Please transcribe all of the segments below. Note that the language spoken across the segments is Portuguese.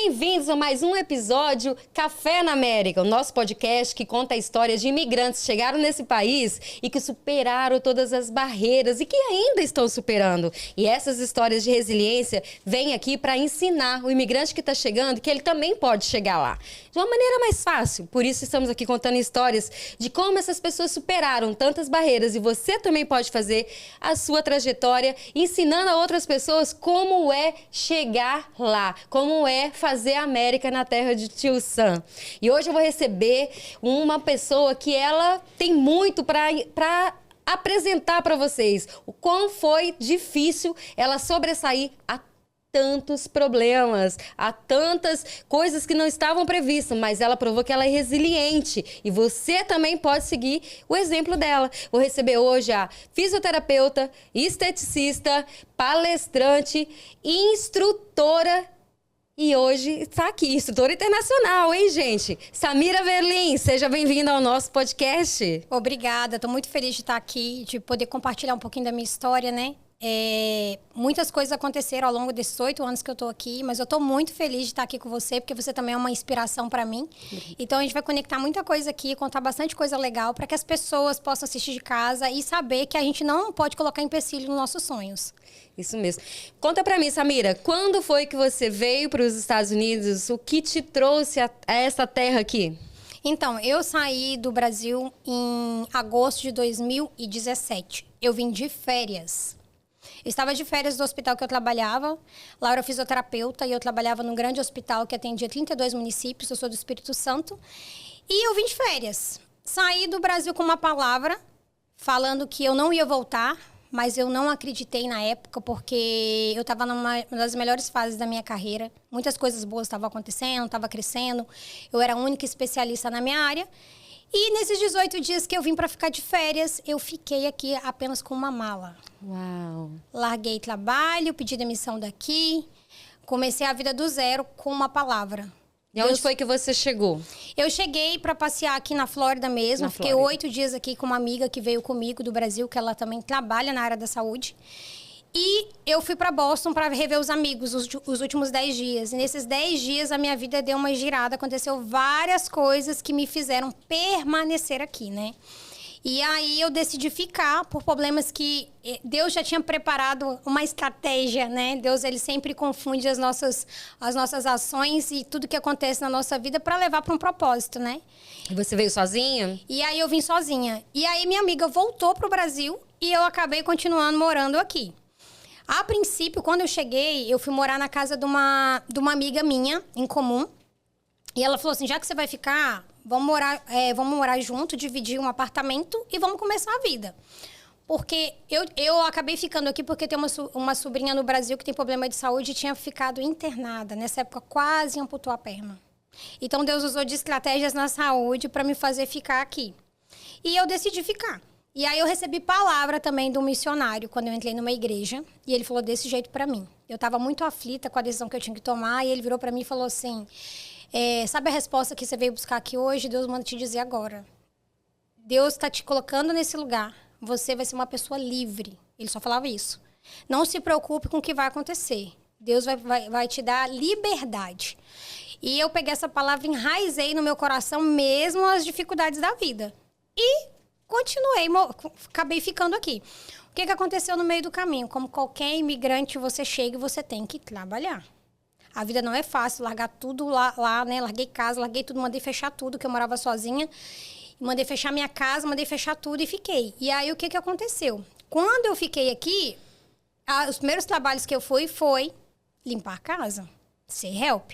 bem-vindos a mais um episódio Café na América, o nosso podcast que conta a história de imigrantes que chegaram nesse país e que superaram todas as barreiras e que ainda estão superando. E essas histórias de resiliência vêm aqui para ensinar o imigrante que está chegando que ele também pode chegar lá de uma maneira mais fácil. Por isso estamos aqui contando histórias de como essas pessoas superaram tantas barreiras e você também pode fazer a sua trajetória ensinando a outras pessoas como é chegar lá, como é fazer a América na terra de Tio Sam. E hoje eu vou receber uma pessoa que ela tem muito para apresentar para vocês. O quão foi difícil ela sobressair a tantos problemas, a tantas coisas que não estavam previstas, mas ela provou que ela é resiliente e você também pode seguir o exemplo dela. Vou receber hoje a fisioterapeuta, esteticista, palestrante, instrutora e hoje está aqui, instrutora internacional, hein, gente? Samira Verlin, seja bem-vinda ao nosso podcast. Obrigada, estou muito feliz de estar aqui, de poder compartilhar um pouquinho da minha história, né? Muitas coisas aconteceram ao longo desses 8 anos que eu tô aqui, mas eu tô muito feliz de estar aqui com você, porque você também é uma inspiração para mim. Então a gente vai conectar muita coisa aqui, contar bastante coisa legal para que as pessoas possam assistir de casa e saber que a gente não pode colocar empecilho nos nossos sonhos. Isso mesmo. Conta pra mim, Samira, quando foi que você veio para os Estados Unidos? O que te trouxe a essa terra aqui? Então, eu saí do Brasil em agosto de 2017. Eu vim de férias. Eu estava de férias do hospital que eu trabalhava. Lá eu era fisioterapeuta e eu trabalhava num grande hospital que atendia 32 municípios. Eu sou do Espírito Santo. E eu vim de férias. Saí do Brasil com uma palavra falando que eu não ia voltar, mas eu não acreditei na época porque eu estava numa das melhores fases da minha carreira. Muitas coisas boas estavam acontecendo, estava crescendo. Eu era a única especialista na minha área. E nesses 18 dias que eu vim para ficar de férias, eu fiquei aqui apenas com uma mala. Uau! Larguei trabalho, pedi demissão daqui, comecei a vida do zero com uma palavra. E onde foi que você chegou? Eu cheguei para passear aqui na Flórida mesmo. Fiquei 8 dias aqui com uma amiga que veio comigo do Brasil, que ela também trabalha na área da saúde. E eu fui para Boston para rever os amigos os últimos 10 dias. E nesses 10 dias a minha vida deu uma girada. Aconteceu várias coisas que me fizeram permanecer aqui, né? E aí eu decidi ficar por problemas que Deus já tinha preparado uma estratégia, né? Deus, ele sempre confunde as nossas ações e tudo que acontece na nossa vida para levar para um propósito, né? E você veio sozinha? E aí eu vim sozinha. E aí minha amiga voltou pro Brasil e eu acabei continuando morando aqui. A princípio, quando eu cheguei, eu fui morar na casa de uma amiga minha, em comum. E ela falou assim, já que você vai ficar, vamos morar junto, dividir um apartamento e vamos começar a vida. Porque eu acabei ficando aqui porque tem uma sobrinha no Brasil que tem problema de saúde e tinha ficado internada. Nessa época, quase amputou a perna. Então, Deus usou de estratégias na saúde para me fazer ficar aqui. E eu decidi ficar. E aí eu recebi palavra também de um missionário quando eu entrei numa igreja. E ele falou desse jeito pra mim. Eu estava muito aflita com a decisão que eu tinha que tomar. E ele virou pra mim e falou assim, sabe a resposta que você veio buscar aqui hoje? Deus manda te dizer agora. Deus está te colocando nesse lugar. Você vai ser uma pessoa livre. Ele só falava isso. Não se preocupe com o que vai acontecer. Deus vai te dar liberdade. E eu peguei essa palavra e enraizei no meu coração mesmo as dificuldades da vida. E continuei, acabei ficando aqui. O que aconteceu no meio do caminho? Como qualquer imigrante, você chega e você tem que trabalhar. A vida não é fácil, largar tudo lá, né? Larguei casa, larguei tudo, mandei fechar tudo, que eu morava sozinha. Mandei fechar minha casa, mandei fechar tudo e fiquei. E aí, o que aconteceu? Quando eu fiquei aqui, os primeiros trabalhos que eu fui foi limpar a casa, ser help.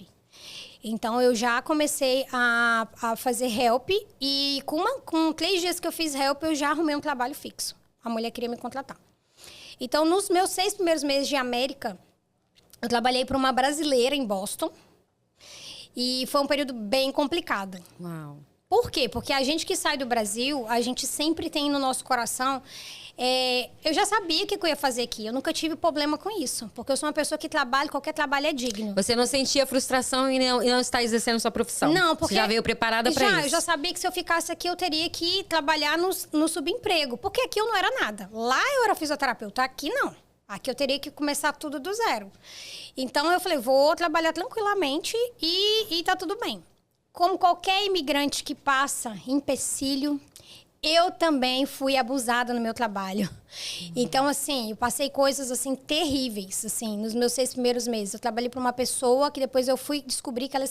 Então, eu já comecei a fazer help e com 3 dias que eu fiz help, eu já arrumei um trabalho fixo. A mulher queria me contratar. Então, nos meus 6 primeiros meses de América, eu trabalhei para uma brasileira em Boston e foi um período bem complicado. Uau! Por quê? Porque a gente que sai do Brasil, a gente sempre tem no nosso coração... eu já sabia o que eu ia fazer aqui. Eu nunca tive problema com isso. Porque eu sou uma pessoa que trabalha, qualquer trabalho é digno. Você não sentia frustração em não estar exercendo sua profissão? Não, porque... Você já veio preparada para isso? Eu já sabia que se eu ficasse aqui, eu teria que trabalhar no subemprego. Porque aqui eu não era nada. Lá eu era fisioterapeuta, aqui não. Aqui eu teria que começar tudo do zero. Então, eu falei, vou trabalhar tranquilamente e tá tudo bem. Como qualquer imigrante que passa empecilho, eu também fui abusada no meu trabalho. Então, assim, eu passei coisas, assim, terríveis, assim, nos meus 6 primeiros meses. Eu trabalhei para uma pessoa que depois eu fui descobrir que ela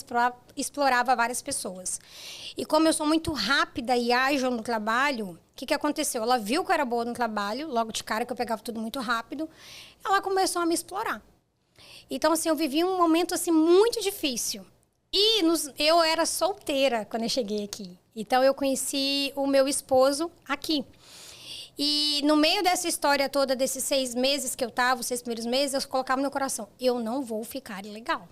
explorava várias pessoas. E como eu sou muito rápida e ágil no trabalho, o que aconteceu? Ela viu que eu era boa no trabalho, logo de cara, que eu pegava tudo muito rápido. Ela começou a me explorar. Então, assim, eu vivi um momento, assim, muito difícil. E eu era solteira quando eu cheguei aqui. Então, eu conheci o meu esposo aqui. E no meio dessa história toda, desses 6 meses que eu tava, os 6 primeiros meses, eu colocava no meu coração, eu não vou ficar ilegal.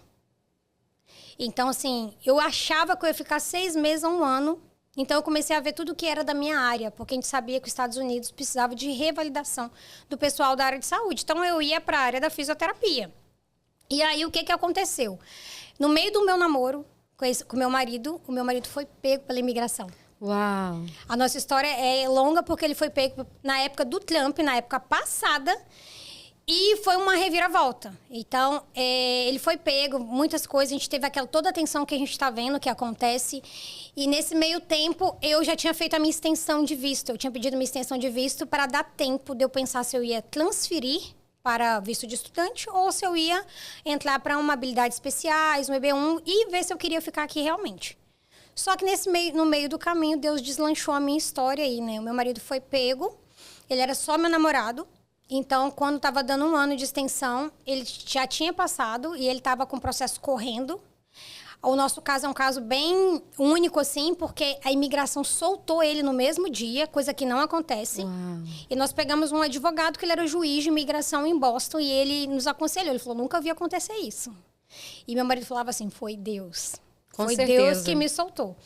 Então, assim, eu achava que eu ia ficar 6 meses a 1 ano. Então, eu comecei a ver tudo que era da minha área, porque a gente sabia que os Estados Unidos precisava de revalidação do pessoal da área de saúde. Então, eu ia para a área da fisioterapia. E aí, o que aconteceu? No meio do meu namoro com o meu marido foi pego pela imigração. Uau! A nossa história é longa porque ele foi pego na época do Trump, na época passada, e foi uma reviravolta. Então, ele foi pego, muitas coisas, a gente teve toda a atenção que a gente está vendo, que acontece. E nesse meio tempo, eu já tinha feito a minha extensão de visto. Eu tinha pedido minha extensão de visto para dar tempo de eu pensar se eu ia transferir para visto de estudante ou se eu ia entrar para uma habilidades especiais, um EB1, e ver se eu queria ficar aqui realmente. Só que no meio do caminho, Deus deslanchou a minha história aí, né? O meu marido foi pego, ele era só meu namorado. Então, quando estava dando 1 ano de extensão, ele já tinha passado e ele estava com o processo correndo. O nosso caso é um caso bem único, assim, porque a imigração soltou ele no mesmo dia, coisa que não acontece. Uau. E nós pegamos um advogado que ele era juiz de imigração em Boston e ele nos aconselhou. Ele falou, nunca vi acontecer isso. E meu marido falava assim, foi Deus. Com foi certeza. Deus que me soltou.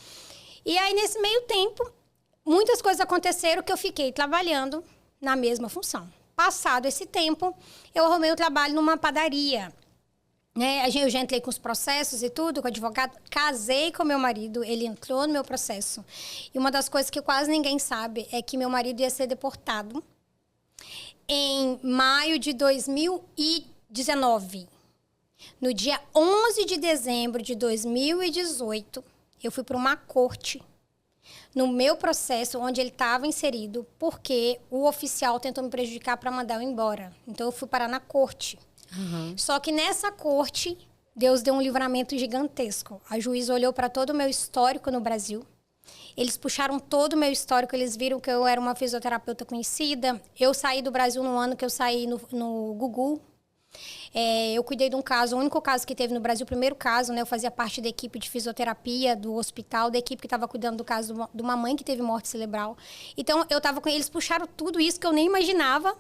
E aí, nesse meio tempo, muitas coisas aconteceram que eu fiquei trabalhando na mesma função. Passado esse tempo, eu arrumei um trabalho numa padaria. Né? Eu já entrei com os processos e tudo, com o advogado. Casei com meu marido, ele entrou no meu processo. E uma das coisas que quase ninguém sabe é que meu marido ia ser deportado em maio de 2019. No dia 11 de dezembro de 2018, eu fui para uma corte no meu processo, onde ele estava inserido, porque o oficial tentou me prejudicar para mandar eu embora. Então, eu fui parar na corte. Uhum. Só que nessa corte, Deus deu um livramento gigantesco. A juíza olhou para todo o meu histórico no Brasil. Eles puxaram todo o meu histórico, eles viram que eu era uma fisioterapeuta conhecida. Eu saí do Brasil no ano que eu saí no Google. Eu cuidei de um caso, o único caso que teve no Brasil, o primeiro caso, né? Eu fazia parte da equipe de fisioterapia do hospital, da equipe que estava cuidando do caso de uma mãe que teve morte cerebral. Então, eu estava com eles, puxaram tudo isso que eu nem imaginava.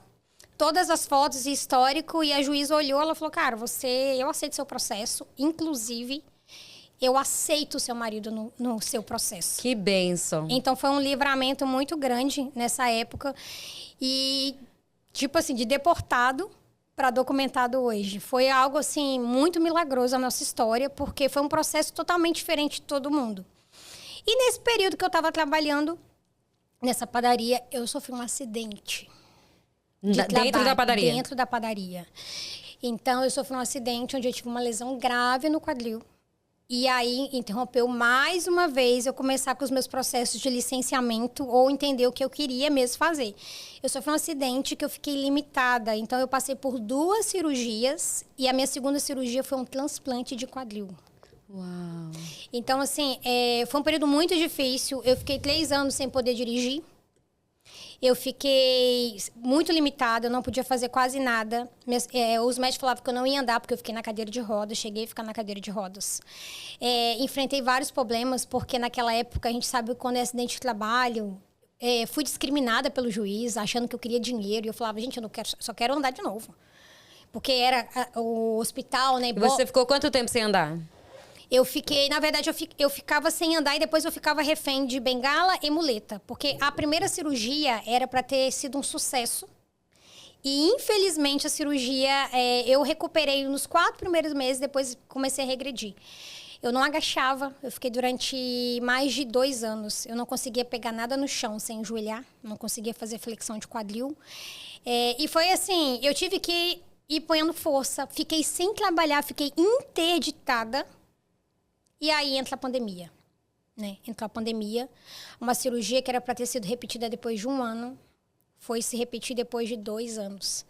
Todas as fotos e histórico, e a juíza olhou, ela falou, cara, eu aceito seu processo, inclusive, eu aceito o seu marido no seu processo. Que bênção. Então, foi um livramento muito grande nessa época, e, tipo assim, de deportado para documentado hoje. Foi algo, assim, muito milagroso a nossa história, porque foi um processo totalmente diferente de todo mundo. E nesse período que eu estava trabalhando nessa padaria, eu sofri um acidente. Dentro da padaria? Dentro da padaria. Então, eu sofri um acidente onde eu tive uma lesão grave no quadril. E aí, interrompeu mais uma vez eu começar com os meus processos de licenciamento ou entender o que eu queria mesmo fazer. Eu sofri um acidente que eu fiquei limitada. Então, eu passei por 2 cirurgias e a minha segunda cirurgia foi um transplante de quadril. Uau. Então, assim, foi um período muito difícil. Eu fiquei 3 anos sem poder dirigir. Eu fiquei muito limitada, eu não podia fazer quase nada. Os médicos falavam que eu não ia andar porque eu fiquei na cadeira de rodas, cheguei a ficar na cadeira de rodas. Enfrentei vários problemas, porque naquela época a gente sabe que quando é acidente de trabalho, fui discriminada pelo juiz, achando que eu queria dinheiro. E eu falava, gente, eu não quero, só quero andar de novo. Porque era o hospital, né? E você ficou quanto tempo sem andar? Eu fiquei, na verdade, eu ficava sem andar e depois eu ficava refém de bengala e muleta. Porque a primeira cirurgia era para ter sido um sucesso. E, infelizmente, a cirurgia eu recuperei nos 4 primeiros meses, depois comecei a regredir. Eu não agachava. Eu fiquei durante mais de 2 anos. Eu não conseguia pegar nada no chão sem enjoelhar. Não conseguia fazer flexão de quadril. E foi assim, eu tive que ir ponhando força. Fiquei sem trabalhar, fiquei interditada. E aí entra a pandemia. Né? Entrou a pandemia. Uma cirurgia que era para ter sido repetida depois de 1 ano. Foi se repetir depois de 2 anos.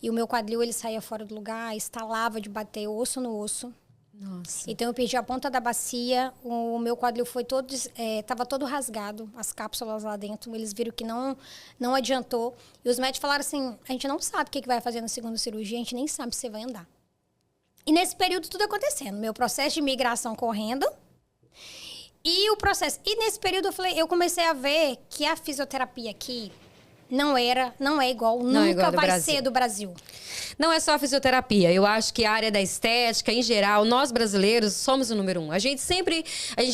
E o meu quadril, ele saía fora do lugar, estalava de bater osso no osso. Nossa. Então, eu perdi a ponta da bacia, o meu quadril foi todo, estava todo rasgado, as cápsulas lá dentro. Eles viram que não adiantou. E os médicos falaram assim, a gente não sabe o que vai fazer na segunda cirurgia, a gente nem sabe se você vai andar. E nesse período, tudo acontecendo. Meu processo de migração correndo. E nesse período, eu comecei a ver que a fisioterapia aqui não é igual, nunca vai ser do Brasil. Não é só a fisioterapia. Eu acho que a área da estética, em geral, nós brasileiros somos o número 1. A gente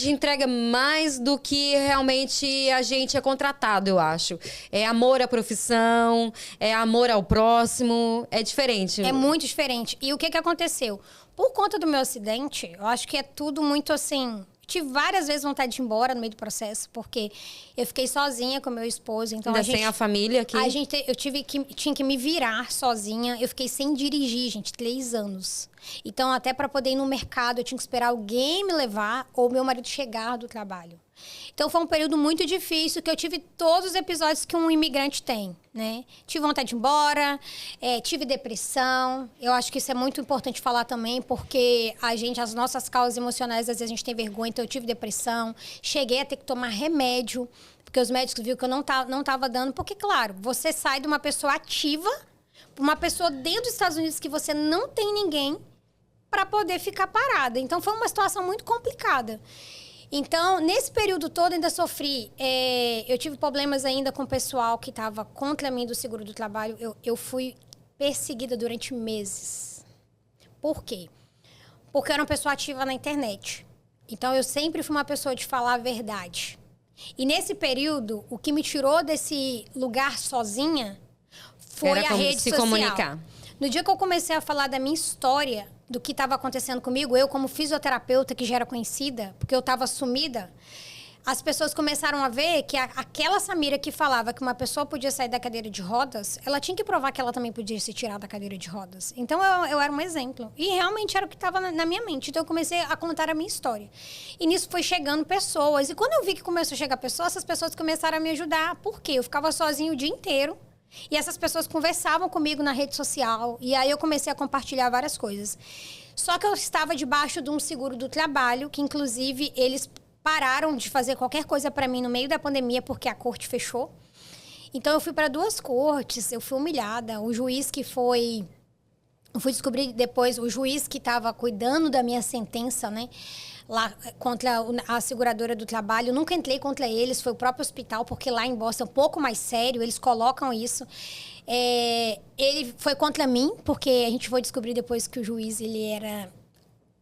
entrega mais do que realmente a gente é contratado, eu acho. É amor à profissão, é amor ao próximo, é diferente. É muito diferente. E o que aconteceu? Por conta do meu acidente, eu acho que é tudo muito assim... Tive várias vezes vontade de ir embora no meio do processo, porque eu fiquei sozinha com meu esposo. Então ainda sem a família aqui? Tinha que me virar sozinha. Eu fiquei sem dirigir, gente, 3 anos. Então, até para poder ir no mercado, eu tinha que esperar alguém me levar ou meu marido chegar do trabalho. Então, foi um período muito difícil, que eu tive todos os episódios que um imigrante tem, né? Tive vontade de ir embora, tive depressão. Eu acho que isso é muito importante falar também, porque as nossas causas emocionais, às vezes a gente tem vergonha. Então, eu tive depressão, cheguei a ter que tomar remédio, porque os médicos viram que eu não estava dando. Porque, claro, você sai de uma pessoa ativa para uma pessoa dentro dos Estados Unidos que você não tem ninguém para poder ficar parada. Então, foi uma situação muito complicada. Então, nesse período todo, ainda sofri. Eu tive problemas ainda com o pessoal que estava contra mim do seguro do trabalho. Eu fui perseguida durante meses. Por quê? Porque eu era uma pessoa ativa na internet. Então, eu sempre fui uma pessoa de falar a verdade. E nesse período, o que me tirou desse lugar sozinha foi a rede social. Comunicar. No dia que eu comecei a falar da minha história, do que estava acontecendo comigo, eu como fisioterapeuta que já era conhecida, porque eu estava sumida, as pessoas começaram a ver que aquela Samira que falava que uma pessoa podia sair da cadeira de rodas, ela tinha que provar que ela também podia se tirar da cadeira de rodas. Então, eu era um exemplo. E realmente era o que estava na minha mente. Então, eu comecei a contar a minha história. E nisso foi chegando pessoas. E quando eu vi que começou a chegar pessoas, essas pessoas começaram a me ajudar. Por quê? Eu ficava sozinha o dia inteiro. E essas pessoas conversavam comigo na rede social. E aí eu comecei a compartilhar várias coisas. Só que eu estava debaixo de um seguro do trabalho, que inclusive eles pararam de fazer qualquer coisa para mim no meio da pandemia, porque a corte fechou. Então eu fui para 2 cortes, eu fui humilhada. O juiz que foi... Eu fui descobrir depois, o juiz que estava cuidando da minha sentença, né? Lá contra a seguradora do trabalho. Eu nunca entrei contra eles, foi o próprio hospital, porque lá em Boston é um pouco mais sério, eles colocam isso. Ele foi contra mim, porque a gente foi descobrir depois que o juiz,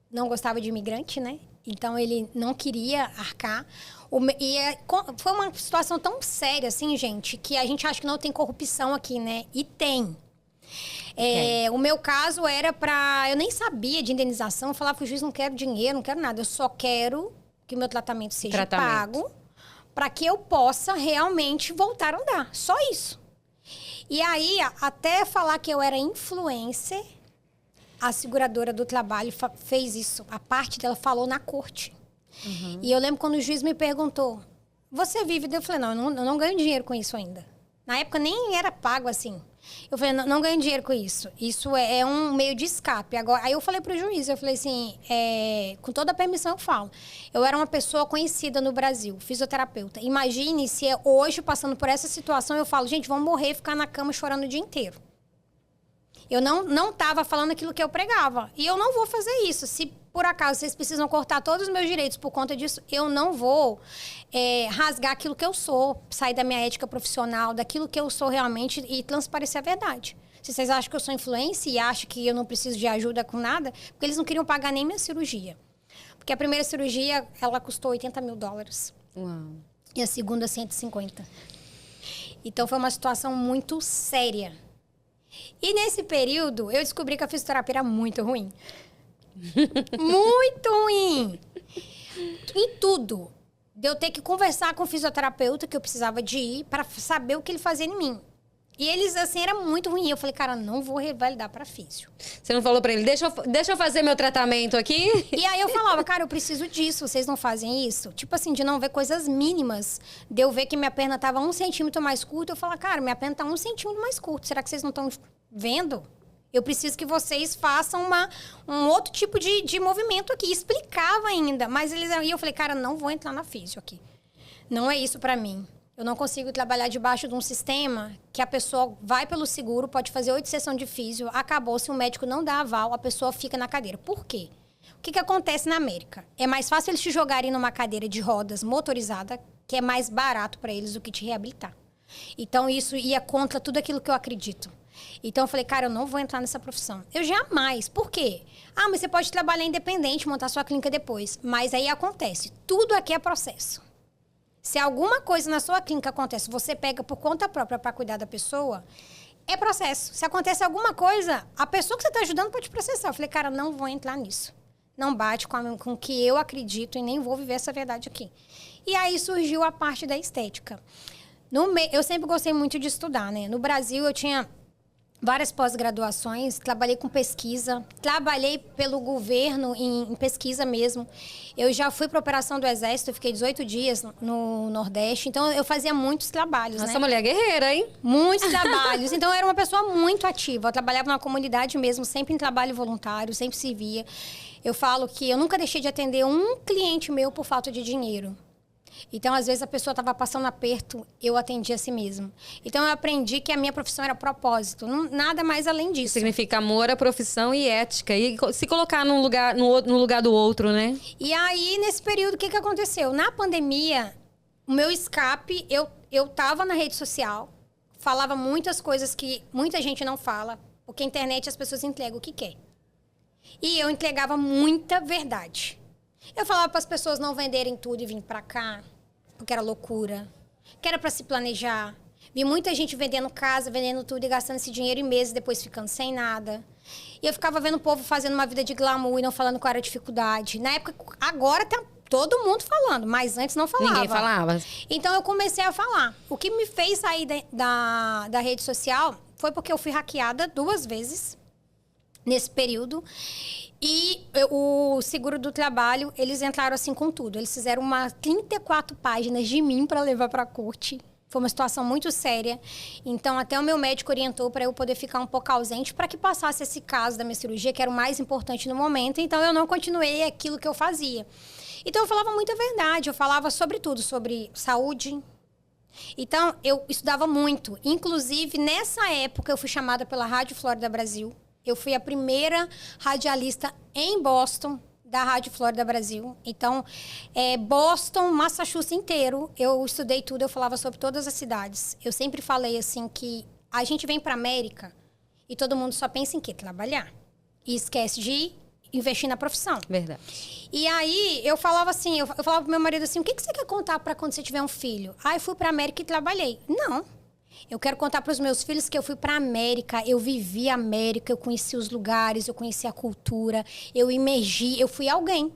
não gostava de imigrante, né? Então, ele não queria arcar. Foi uma situação tão séria, assim, gente, que a gente acha que não tem corrupção aqui, né? E tem. O meu caso era eu nem sabia de indenização. Eu falava pro juiz, não quero dinheiro, não quero nada. Eu só quero que o meu tratamento seja pago para que eu possa realmente voltar a andar. Só isso. E aí, até falar que eu era influencer, a seguradora do trabalho fez isso. A parte dela falou na corte. Uhum. E eu lembro quando o juiz me perguntou, você vive? Eu falei, não, eu não ganho dinheiro com isso ainda. Na época nem era pago assim. Eu falei, não ganho dinheiro com isso. Isso é um meio de escape. Agora, aí eu falei pro juiz, eu falei assim, com toda a permissão eu falo. Eu era uma pessoa conhecida no Brasil, fisioterapeuta. Imagine se hoje, passando por essa situação, eu falo, gente, vamos morrer e ficar na cama chorando o dia inteiro. Eu não estava falando aquilo que eu pregava. E eu não vou fazer isso. Se por acaso vocês precisam cortar todos os meus direitos por conta disso, eu não vou rasgar aquilo que eu sou, sair da minha ética profissional, daquilo que eu sou realmente e transparecer a verdade. Se vocês acham que eu sou influência e acham que eu não preciso de ajuda com nada, porque eles não queriam pagar nem minha cirurgia. Porque a primeira cirurgia, ela custou $80 mil. Uau. E a segunda, 150. Então, foi uma situação muito séria. E nesse período, eu descobri que a fisioterapia era muito ruim. Muito ruim! em tudo. De eu ter que conversar com o fisioterapeuta que eu precisava de ir para saber o que ele fazia em mim. E eles, assim, era muito ruim. Eu falei, cara, não vou revalidar para físio. Você não falou pra ele, deixa eu fazer meu tratamento aqui? E aí eu falava, cara, eu preciso disso, vocês não fazem isso? Tipo assim, de não ver coisas mínimas. De eu ver que minha perna tava 1 centímetro mais curta, eu falava, cara, minha perna tá 1 centímetro mais curta. Será que vocês não estão vendo? Eu preciso que vocês façam um outro tipo de movimento aqui. Explicava ainda. Mas eles aí eu falei, cara, não vou entrar na físio aqui. Não é isso pra mim. Eu não consigo trabalhar debaixo de um sistema que a pessoa vai pelo seguro, pode fazer 8 sessões de físio, acabou, se o médico não dá aval, a pessoa fica na cadeira. Por quê? O que acontece na América? É mais fácil eles te jogarem numa cadeira de rodas motorizada, que é mais barato para eles do que te reabilitar. Então, isso ia contra tudo aquilo que eu acredito. Então, eu falei, cara, eu não vou entrar nessa profissão. Eu jamais. Por quê? Ah, mas você pode trabalhar independente, montar sua clínica depois. Mas aí acontece. Tudo aqui é processo. Se alguma coisa na sua clínica acontece, você pega por conta própria para cuidar da pessoa, é processo. Se acontece alguma coisa, a pessoa que você está ajudando pode processar. Eu falei, cara, não vou entrar nisso. Não bate com o que eu acredito e nem vou viver essa verdade aqui. E aí surgiu a parte da estética. Eu sempre gostei muito de estudar, né? No Brasil, eu tinha várias pós-graduações, trabalhei com pesquisa, trabalhei pelo governo em pesquisa mesmo. Eu já fui para a operação do Exército, eu fiquei 18 dias no Nordeste, então eu fazia muitos trabalhos, Nossa, né? mulher guerreira, hein? Muitos trabalhos. Então, eu era uma pessoa muito ativa. Eu trabalhava na comunidade mesmo, sempre em trabalho voluntário, sempre servia. Eu falo que eu nunca deixei de atender um cliente meu por falta de dinheiro. Então, às vezes, a pessoa estava passando aperto, eu atendia a si mesmo. Então, eu aprendi que a minha profissão era propósito, nada mais além disso. Significa amor à profissão e ética. E se colocar no lugar do outro, né? E aí, nesse período, o que aconteceu? Na pandemia, o meu escape, eu tava na rede social, falava muitas coisas que muita gente não fala, porque a internet as pessoas entregam o que quer. E eu entregava muita verdade. Eu falava para as pessoas não venderem tudo e vir para cá, porque era loucura, que era para se planejar. Vi muita gente vendendo casa, vendendo tudo e gastando esse dinheiro em meses, depois ficando sem nada. E eu ficava vendo o povo fazendo uma vida de glamour e não falando qual era a dificuldade. Na época, agora tá todo mundo falando, mas antes não falava. Ninguém falava. Então eu comecei a falar. O que me fez sair da rede social foi porque eu fui hackeada 2 vezes nesse período. E o seguro do trabalho, eles entraram assim com tudo. Eles fizeram 34 páginas de mim para levar para a corte. Foi uma situação muito séria. Então, até o meu médico orientou para eu poder ficar um pouco ausente para que passasse esse caso da minha cirurgia, que era o mais importante no momento. Então, eu não continuei aquilo que eu fazia. Então, eu falava muita verdade. Eu falava sobre tudo, sobre saúde. Então, eu estudava muito. Inclusive, nessa época, eu fui chamada pela Rádio Flórida Brasil. Eu fui a primeira radialista em Boston, da Rádio Flórida Brasil. Então, Boston, Massachusetts inteiro, eu estudei tudo, eu falava sobre todas as cidades. Eu sempre falei, assim, que a gente vem para América e todo mundo só pensa em quê? Trabalhar. E esquece de investir na profissão. Verdade. E aí, eu falava assim, eu falava pro meu marido assim, o que você quer contar para quando você tiver um filho? Ah, eu fui para América e trabalhei. Não. Eu quero contar para os meus filhos que eu fui para a América, eu vivi a América, eu conheci os lugares, eu conheci a cultura, eu imergi, eu fui alguém.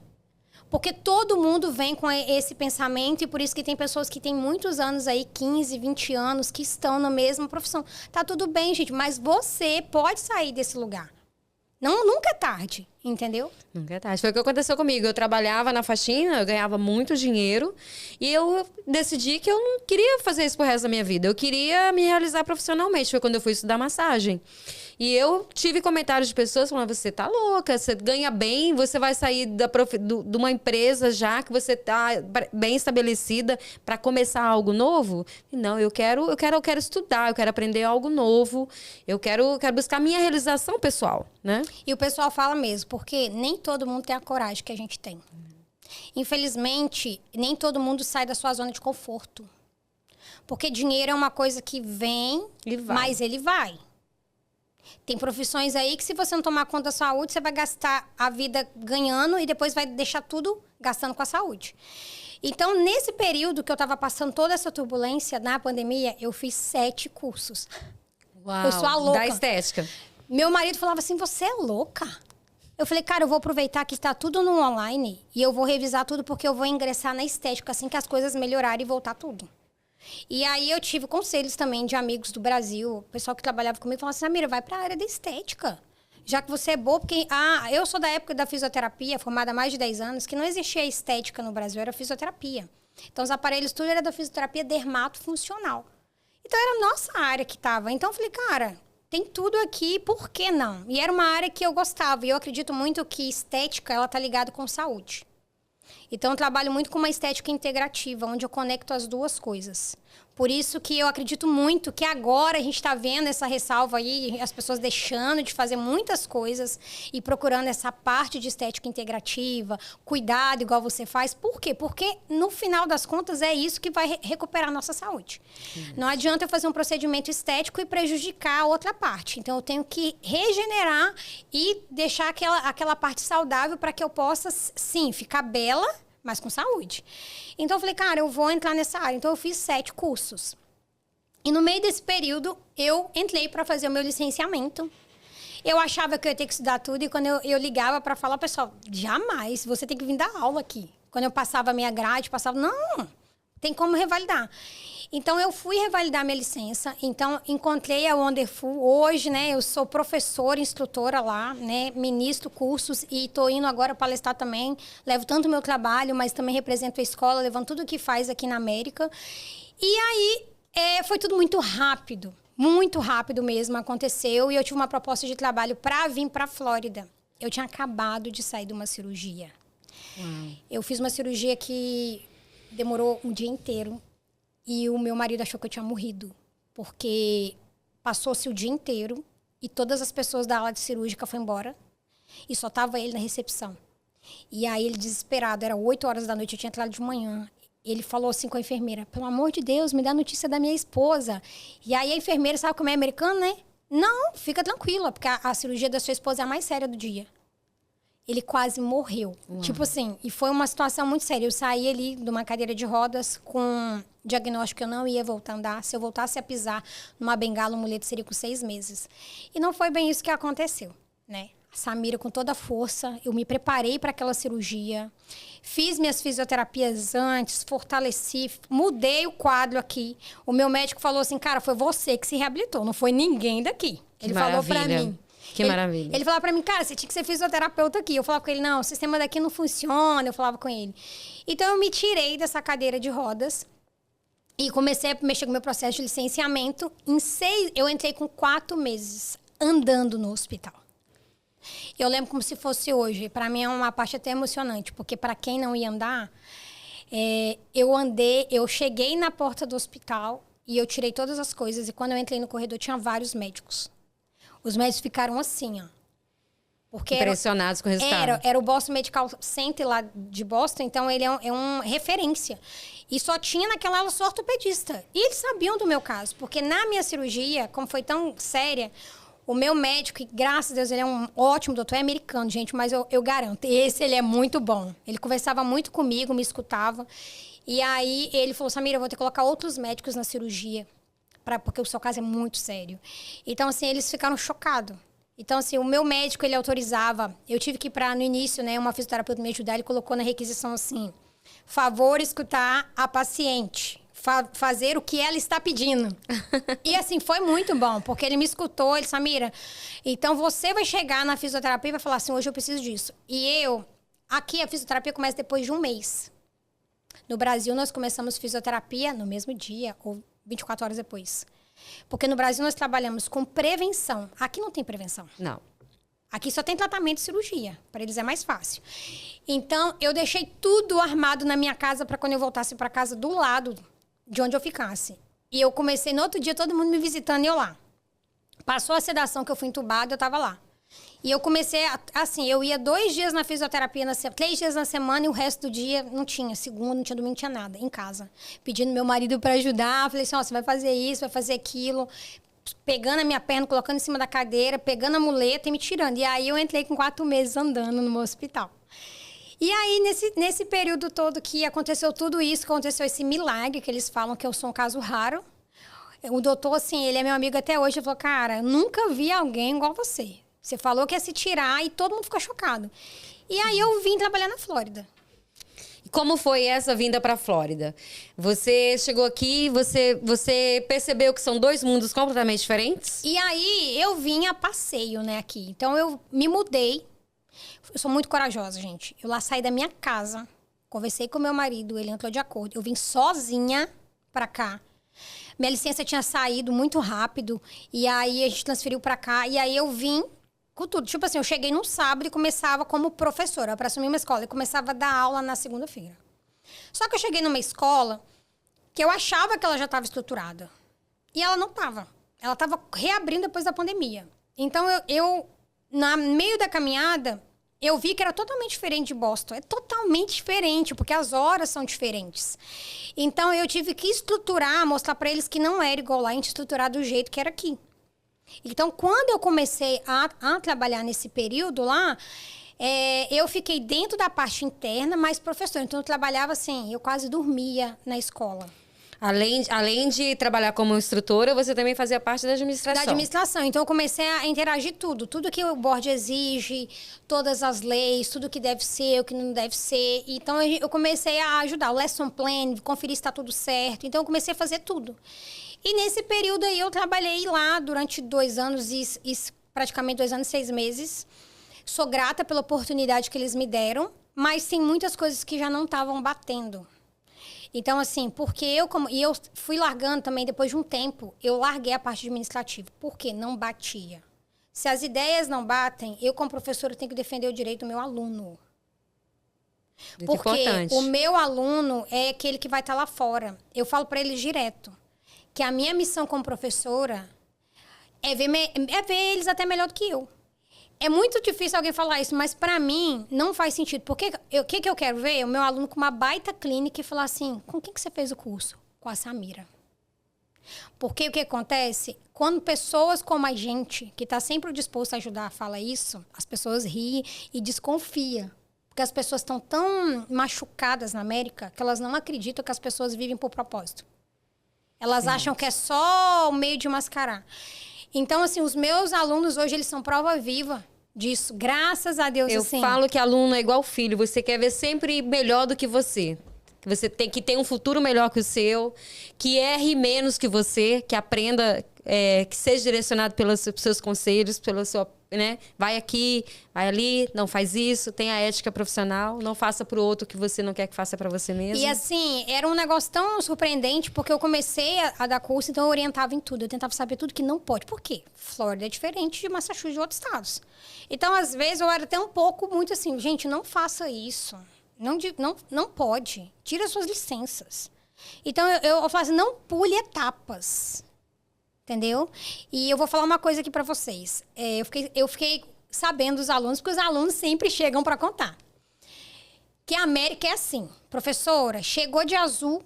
Porque todo mundo vem com esse pensamento e por isso que tem pessoas que têm muitos anos aí, 15, 20 anos, que estão na mesma profissão. Tá tudo bem, gente, mas você pode sair desse lugar. Não, nunca é tarde, entendeu? Nunca é tarde. Foi o que aconteceu comigo. Eu trabalhava na faxina, eu ganhava muito dinheiro e eu decidi que eu não queria fazer isso pro resto da minha vida. Eu queria me realizar profissionalmente. Foi quando eu fui estudar massagem. E eu tive comentários de pessoas falando, você tá louca, você ganha bem, você vai sair de uma empresa já que você tá bem estabelecida para começar algo novo? Não, eu quero estudar, eu quero aprender algo novo, eu quero buscar minha realização pessoal, né? E o pessoal fala mesmo, porque nem todo mundo tem a coragem que a gente tem. Infelizmente, nem todo mundo sai da sua zona de conforto. Porque dinheiro é uma coisa que vem, mas ele vai. Tem profissões aí que se você não tomar conta da saúde, você vai gastar a vida ganhando e depois vai deixar tudo gastando com a saúde. Então, nesse período que eu estava passando toda essa turbulência na pandemia, eu fiz 7 cursos. Uau, eu sou a louca. Da estética. Meu marido falava assim, você é louca? Eu falei, cara, eu vou aproveitar que está tudo no online e eu vou revisar tudo porque eu vou ingressar na estética assim que as coisas melhorarem e voltar tudo. E aí eu tive conselhos também de amigos do Brasil, o pessoal que trabalhava comigo, falou assim, Samira, vai para a área da estética. Já que você é boa, porque eu sou da época da fisioterapia, formada há mais de 10 anos, que não existia estética no Brasil, era fisioterapia. Então os aparelhos tudo era da fisioterapia dermatofuncional. Então era a nossa área que estava. Então eu falei, cara, tem tudo aqui, por que não? E era uma área que eu gostava. E eu acredito muito que estética, ela tá ligada com saúde. Então, eu trabalho muito com uma estética integrativa, onde eu conecto as duas coisas. Por isso que eu acredito muito que agora a gente está vendo essa ressalva aí, as pessoas deixando de fazer muitas coisas e procurando essa parte de estética integrativa, cuidado igual você faz. Por quê? Porque, no final das contas, é isso que vai recuperar a nossa saúde. Não adianta eu fazer um procedimento estético e prejudicar a outra parte. Então, eu tenho que regenerar e deixar aquela parte saudável para que eu possa, sim, ficar bela, mas com saúde. Então, eu falei, cara, eu vou entrar nessa área. Então, eu fiz 7 cursos. E no meio desse período, eu entrei para fazer o meu licenciamento. Eu achava que eu ia ter que estudar tudo. E quando eu ligava para falar, pessoal, jamais, você tem que vir dar aula aqui. Quando eu passava a minha grade, não, tem como revalidar. Então, eu fui revalidar minha licença. Então, encontrei a Wonderful. Hoje, né, eu sou professora, instrutora lá, né, ministro cursos e estou indo agora palestrar também. Levo tanto o meu trabalho, mas também represento a escola, levando tudo o que faz aqui na América. E aí, foi tudo muito rápido mesmo, aconteceu. E eu tive uma proposta de trabalho para vir para a Flórida. Eu tinha acabado de sair de uma cirurgia. Eu fiz uma cirurgia que demorou um dia inteiro. E o meu marido achou que eu tinha morrido. Porque passou-se o dia inteiro e todas as pessoas da ala de cirúrgica foram embora. E só tava ele na recepção. E aí ele desesperado, era 8 horas da noite, eu tinha entrado de manhã. Ele falou assim com a enfermeira, pelo amor de Deus, me dá notícia da minha esposa. E aí a enfermeira, sabe como é americano, né? Não, fica tranquila, porque a cirurgia da sua esposa é a mais séria do dia. Ele quase morreu. Tipo assim, e foi uma situação muito séria. Eu saí ali de uma cadeira de rodas com diagnóstico que eu não ia voltar a andar. Se eu voltasse a pisar numa bengala, um mulete seria com 6 meses. E não foi bem isso que aconteceu, né? A Samira, com toda a força, eu me preparei para aquela cirurgia. Fiz minhas fisioterapias antes, fortaleci, mudei o quadro aqui. O meu médico falou assim, cara, foi você que se reabilitou, não foi ninguém daqui. Ele falou para mim. Que maravilha. Ele falava pra mim, cara, você tinha que ser fisioterapeuta aqui. Eu falava com ele, não, o sistema daqui não funciona. Eu falava com ele. Então, eu me tirei dessa cadeira de rodas e comecei a mexer com o meu processo de licenciamento. Eu entrei com 4 meses andando no hospital. Eu lembro como se fosse hoje. Pra mim é uma parte até emocionante, porque pra quem não ia andar, eu cheguei na porta do hospital e eu tirei todas as coisas. E quando eu entrei no corredor, tinha vários médicos. Os médicos ficaram assim, ó. Porque impressionados com o resultado. Era o Boston Medical Center lá de Boston, então ele é uma referência. E só tinha naquela aula só ortopedista. E eles sabiam do meu caso, porque na minha cirurgia, como foi tão séria, o meu médico, e graças a Deus, ele é um ótimo doutor, é americano, gente, mas eu garanto, ele é muito bom. Ele conversava muito comigo, me escutava. E aí ele falou, Samira, eu vou ter que colocar outros médicos na cirurgia, porque o seu caso é muito sério. Então, assim, eles ficaram chocados. Então, assim, o meu médico, ele autorizava. Eu tive que ir no início, né, uma fisioterapeuta me ajudar, ele colocou na requisição assim, favor escutar a paciente, fazer o que ela está pedindo. E, assim, foi muito bom, porque ele me escutou, ele, Samira, então você vai chegar na fisioterapia e vai falar assim, hoje eu preciso disso. E aqui a fisioterapia começa depois de um mês. No Brasil, nós começamos fisioterapia no mesmo dia, ou 24 horas depois. Porque no Brasil nós trabalhamos com prevenção. Aqui não tem prevenção. Não. Aqui só tem tratamento e cirurgia. Para eles é mais fácil. Então, eu deixei tudo armado na minha casa para quando eu voltasse para casa do lado de onde eu ficasse. E eu comecei no outro dia, todo mundo me visitando e eu lá. Passou a sedação que eu fui entubada, eu estava lá. E eu comecei, assim, eu ia 2 dias na fisioterapia, 3 dias na semana e o resto do dia não tinha. Segunda, não tinha domingo, não tinha nada, em casa. Pedindo meu marido para ajudar. Falei assim, ó, você vai fazer isso, vai fazer aquilo. Pegando a minha perna, colocando em cima da cadeira, pegando a muleta e me tirando. E aí eu entrei com 4 meses andando no meu hospital. E aí, nesse período todo que aconteceu tudo isso, aconteceu esse milagre, que eles falam que eu sou um caso raro. O doutor, assim, ele é meu amigo até hoje, ele falou, cara, nunca vi alguém igual você. Você falou que ia se tirar e todo mundo ficou chocado. E aí eu vim trabalhar na Flórida. Como foi essa vinda para a Flórida? Você chegou aqui, você percebeu que são dois mundos completamente diferentes? E aí eu vim a passeio, né, aqui. Então eu me mudei. Eu sou muito corajosa, gente. Eu lá saí da minha casa, conversei com meu marido, ele entrou de acordo. Eu vim sozinha pra cá. Minha licença tinha saído muito rápido e aí a gente transferiu pra cá e aí eu vim com tudo. Tipo assim, eu cheguei num sábado e começava como professora para assumir uma escola. E começava a dar aula na segunda-feira. Só que eu cheguei numa escola que eu achava que ela já estava estruturada. E ela não estava. Ela estava reabrindo depois da pandemia. Então, eu no meio da caminhada, eu vi que era totalmente diferente de Boston. É totalmente diferente, porque as horas são diferentes. Então, eu tive que estruturar, mostrar para eles que não era igual lá, a gente estruturar do jeito que era aqui. Então, quando eu comecei a trabalhar nesse período lá, eu fiquei dentro da parte interna, mas professora. Então, eu trabalhava assim, eu quase dormia na escola. Além de trabalhar como instrutora, você também fazia parte da administração. Da administração. Então, eu comecei a interagir tudo. Tudo que o board exige, todas as leis, tudo que deve ser, o que não deve ser. Então, eu comecei a ajudar. O lesson plan, conferir se está tudo certo. Então, eu comecei a fazer tudo. E nesse período aí, eu trabalhei lá durante 2 anos e praticamente 2 anos e 6 meses. Sou grata pela oportunidade que eles me deram, mas tem muitas coisas que já não estavam batendo. Então, assim, porque eu fui largando também, depois de um tempo, eu larguei a parte administrativa. Por quê? Não batia. Se as ideias não batem, eu, como professora, tenho que defender o direito do meu aluno. Muito porque importante. O meu aluno é aquele que vai estar lá fora. Eu falo para eles direto que a minha missão como professora é ver eles até melhor do que eu. É muito difícil alguém falar isso, mas para mim não faz sentido. Porque o que eu quero ver? O meu aluno com uma baita clínica e falar assim, com quem que você fez o curso? Com a Samira. Porque o que acontece? Quando pessoas como a gente, que está sempre disposto a ajudar, fala isso, as pessoas riem e desconfiam. Porque as pessoas estão tão machucadas na América que elas não acreditam que as pessoas vivem por propósito. Elas acham que é só o meio de mascarar. Então, assim, os meus alunos hoje, eles são prova viva disso. Graças a Deus, Eu assim. falo que aluno é igual filho. Você quer ver sempre melhor do que você. Que você tem que ter um futuro melhor que o seu. Que erre menos que você. Que aprenda, que seja direcionado pelos seus conselhos, pela sua... Né? Vai aqui, vai ali, não faz isso, tenha ética profissional, não faça pro outro o que você não quer que faça para você mesmo. E assim, era um negócio tão surpreendente, porque eu comecei a dar curso, então eu orientava em tudo, eu tentava saber tudo que não pode. Por quê? Flórida é diferente de Massachusetts e de outros estados. Então, às vezes, eu era até um pouco muito assim, gente, não faça isso, não pode, tira suas licenças. Então, eu falo assim, não pule etapas. Entendeu? E eu vou falar uma coisa aqui para vocês. Eu fiquei sabendo dos alunos, porque os alunos sempre chegam para contar. Que a América é assim. Professora, chegou de azul,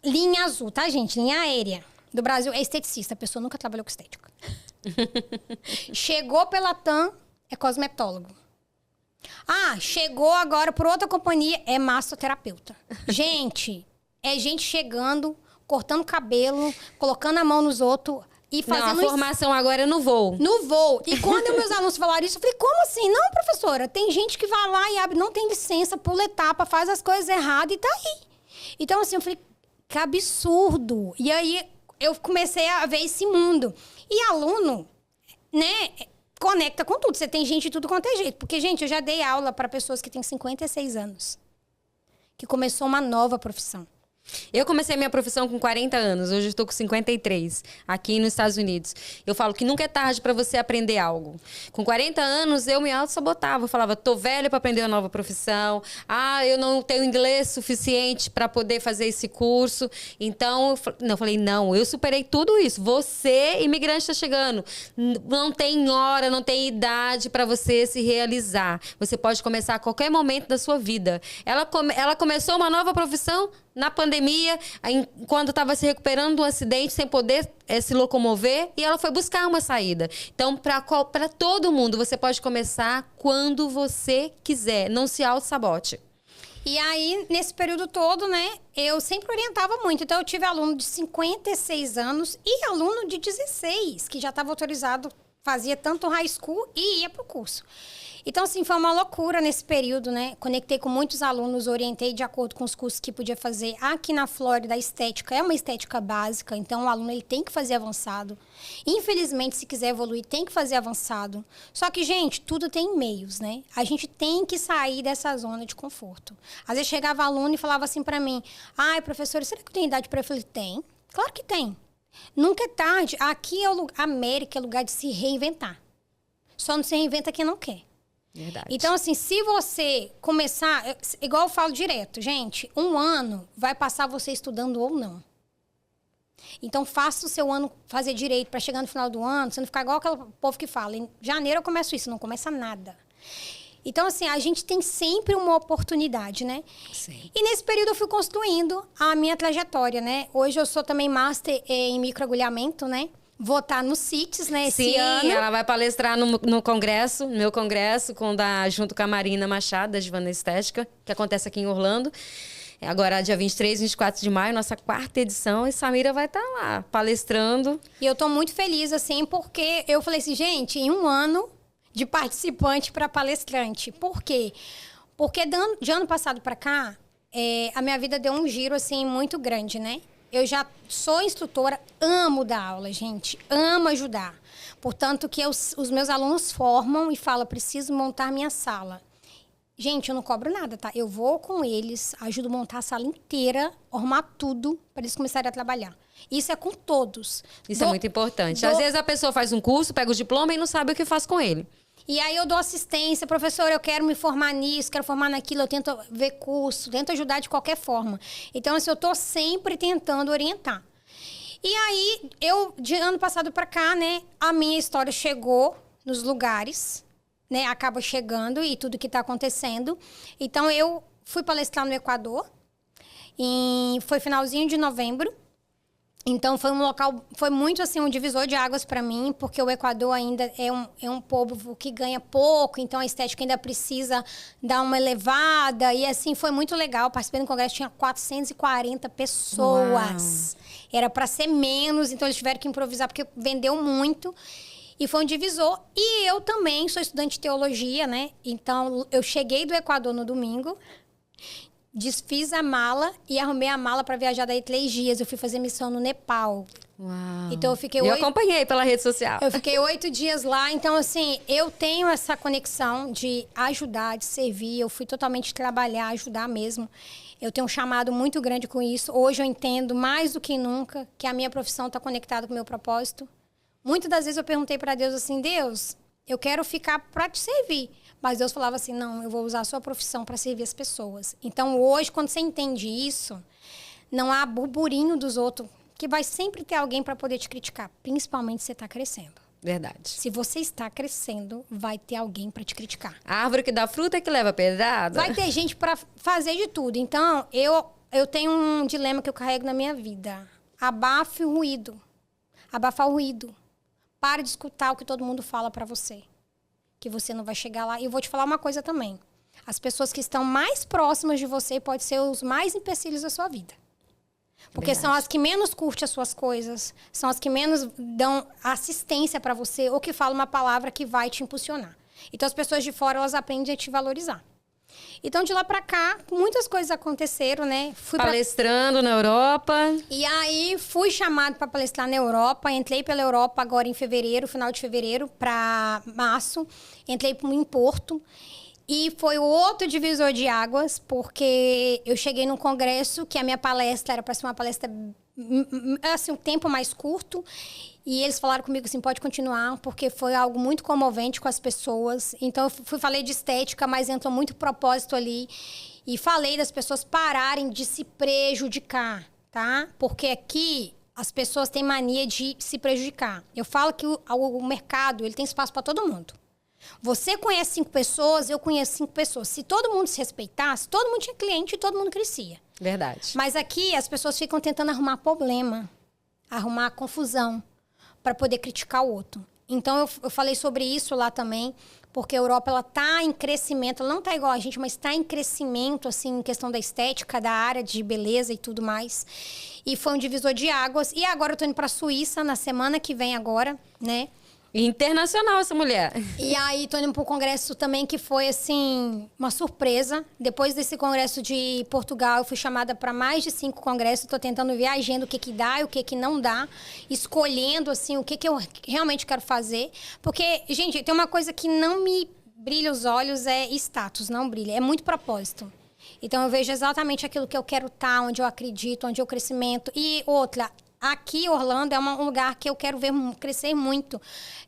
linha azul, tá, gente? Linha aérea. Do Brasil é esteticista. A pessoa nunca trabalhou com estética. Chegou pela TAM, é cosmetólogo. Ah, chegou agora por outra companhia, é massoterapeuta. Gente, é gente chegando... cortando cabelo, colocando a mão nos outros e fazendo... Não, a formação agora é no voo. No voo. E quando meus alunos falaram isso, eu falei, como assim? Não, professora, tem gente que vai lá e abre, não tem licença, pula etapa, faz as coisas erradas e tá aí. Então, assim, eu falei, que absurdo. E aí, eu comecei a ver esse mundo. E aluno, né, conecta com tudo. Você tem gente de tudo quanto é jeito. Porque, gente, eu já dei aula para pessoas que têm 56 anos. Que começou uma nova profissão. Eu comecei minha profissão com 40 anos, hoje eu estou com 53, aqui nos Estados Unidos. Eu falo que nunca é tarde para você aprender algo. Com 40 anos, eu me auto-sabotava. Eu falava, tô velha para aprender uma nova profissão. Ah, eu não tenho inglês suficiente para poder fazer esse curso. Então, eu falei, não, eu superei tudo isso. Você, imigrante, está chegando. Não tem hora, não tem idade para você se realizar. Você pode começar a qualquer momento da sua vida. Ela começou uma nova profissão na pandemia, quando estava se recuperando de um acidente, sem poder se locomover, e ela foi buscar uma saída. Então, para todo mundo, você pode começar quando você quiser. Não se auto-sabote. E aí, nesse período todo, né, eu sempre orientava muito. Então, eu tive aluno de 56 anos e aluno de 16, que já estava autorizado a fazia tanto high school e ia pro curso. Então, assim, foi uma loucura nesse período, né? Conectei com muitos alunos, orientei de acordo com os cursos que podia fazer. Aqui na Flórida, a estética é uma estética básica, então o aluno ele tem que fazer avançado. Infelizmente, se quiser evoluir, tem que fazer avançado. Só que, gente, tudo tem meios, né? A gente tem que sair dessa zona de conforto. Às vezes chegava aluno e falava assim pra mim, ai, professora, será que eu tenho idade pra... Eu falei, tem. Claro que tem. Nunca é tarde. Aqui é a América é lugar de se reinventar. Só não se reinventa quem não quer. Verdade. Então, assim, se você começar... Igual eu falo direto, gente, 1 ano vai passar você estudando ou não. Então, faça o seu ano fazer direito para chegar no final do ano, você não ficar igual aquele povo que fala, em janeiro eu começo isso, não começa nada. Então, assim, a gente tem sempre uma oportunidade, né? Sim. E nesse período eu fui construindo a minha trajetória, né? Hoje eu sou também master em microagulhamento, né? Vou estar no CITES, né, esse ano. Sim, ela vai palestrar no congresso, no meu congresso, junto com a Marina Machado, da Divana Estética, que acontece aqui em Orlando. Agora, dia 23, 24 de maio, nossa 4ª edição, e Samira vai estar lá, palestrando. E eu tô muito feliz, assim, porque eu falei assim, gente, em 1 ano de participante para palestrante. Por quê? Porque de ano passado para cá, a minha vida deu um giro, assim, muito grande, né? Eu já sou instrutora, amo dar aula, gente. Amo ajudar. Portanto, que os meus alunos formam e falam, preciso montar minha sala. Gente, eu não cobro nada, tá? Eu vou com eles, ajudo a montar a sala inteira, arrumar tudo, para eles começarem a trabalhar. Isso é com todos. Isso é muito importante. Às vezes a pessoa faz um curso, pega o diploma e não sabe o que faz com ele. E aí eu dou assistência, professor, eu quero me formar nisso, quero formar naquilo, eu tento ver curso, tento ajudar de qualquer forma. Então, assim, eu tô sempre tentando orientar. E aí, de ano passado para cá, né, a minha história chegou nos lugares, né, acaba chegando e tudo que tá acontecendo. Então, eu fui palestrar no Equador, foi finalzinho de novembro. Então, foi um local, foi muito assim, um divisor de águas para mim, porque o Equador ainda é um povo que ganha pouco, então a estética ainda precisa dar uma elevada. E assim, foi muito legal. Participei do congresso, tinha 440 pessoas. Uau. Era para ser menos, então eles tiveram que improvisar, porque vendeu muito. E foi um divisor. E eu também sou estudante de teologia, né? Então, eu cheguei do Equador no domingo, desfiz a mala e arrumei a mala para viajar daí 3 dias. Eu fui fazer missão no Nepal. Uau. Então eu fiquei Eu acompanhei pela rede social. Eu fiquei 8 dias lá. Então, assim, eu tenho essa conexão de ajudar, de servir. Eu fui totalmente trabalhar, ajudar mesmo. Eu tenho um chamado muito grande com isso. Hoje eu entendo mais do que nunca que a minha profissão está conectada com o meu propósito. Muitas das vezes eu perguntei para Deus assim, Deus, eu quero ficar para te servir. Mas Deus falava assim, não, eu vou usar a sua profissão para servir as pessoas. Então, hoje, quando você entende isso, não há burburinho dos outros, que vai sempre ter alguém para poder te criticar, principalmente se você está crescendo. Verdade. Se você está crescendo, vai ter alguém para te criticar. A árvore que dá fruta é que leva pedrada. Vai ter gente para fazer de tudo. Então, eu tenho um dilema que eu carrego na minha vida. Abafe o ruído. Abafar o ruído. Pare de escutar o que todo mundo fala para você. Que você não vai chegar lá. E eu vou te falar uma coisa também. As pessoas que estão mais próximas de você podem ser os mais empecilhos da sua vida. Porque são as que menos curtem as suas coisas, são as que menos dão assistência para você ou que falam uma palavra que vai te impulsionar. Então, as pessoas de fora, elas aprendem a te valorizar. Então, de lá para cá, muitas coisas aconteceram, né? Fui palestrando na Europa. E aí, fui chamado para palestrar na Europa. Entrei pela Europa agora em fevereiro, final de fevereiro, para março. Entrei em Porto. E foi outro divisor de águas, porque eu cheguei num congresso que a minha palestra era para ser uma palestra, assim, um tempo mais curto. E eles falaram comigo assim, pode continuar, porque foi algo muito comovente com as pessoas. Então, eu falei de estética, mas entrou muito propósito ali. E falei das pessoas pararem de se prejudicar, tá? Porque aqui as pessoas têm mania de se prejudicar. Eu falo que o mercado, ele tem espaço para todo mundo. Você conhece 5 pessoas, eu conheço 5 pessoas. Se todo mundo se respeitasse, todo mundo tinha cliente e todo mundo crescia. Verdade. Mas aqui as pessoas ficam tentando arrumar problema, arrumar confusão, para poder criticar o outro. Então, eu falei sobre isso lá também, porque a Europa, ela tá em crescimento, ela não tá igual a gente, mas tá em crescimento, assim, em questão da estética, da área de beleza e tudo mais. E foi um divisor de águas. E agora eu tô indo pra Suíça, na semana que vem agora, né? Internacional essa mulher. E aí, tô indo para um congresso também que foi, assim, uma surpresa. Depois desse congresso de Portugal, eu fui chamada para mais de 5 congressos. Tô tentando ver a agenda, o que que dá e o que que não dá. Escolhendo, assim, o que que eu realmente quero fazer. Porque, gente, tem uma coisa que não me brilha os olhos, é status, não brilha. É muito propósito. Então, eu vejo exatamente aquilo que eu quero estar, onde eu acredito, onde é o crescimento. E outra... Aqui, Orlando, é um lugar que eu quero ver crescer muito.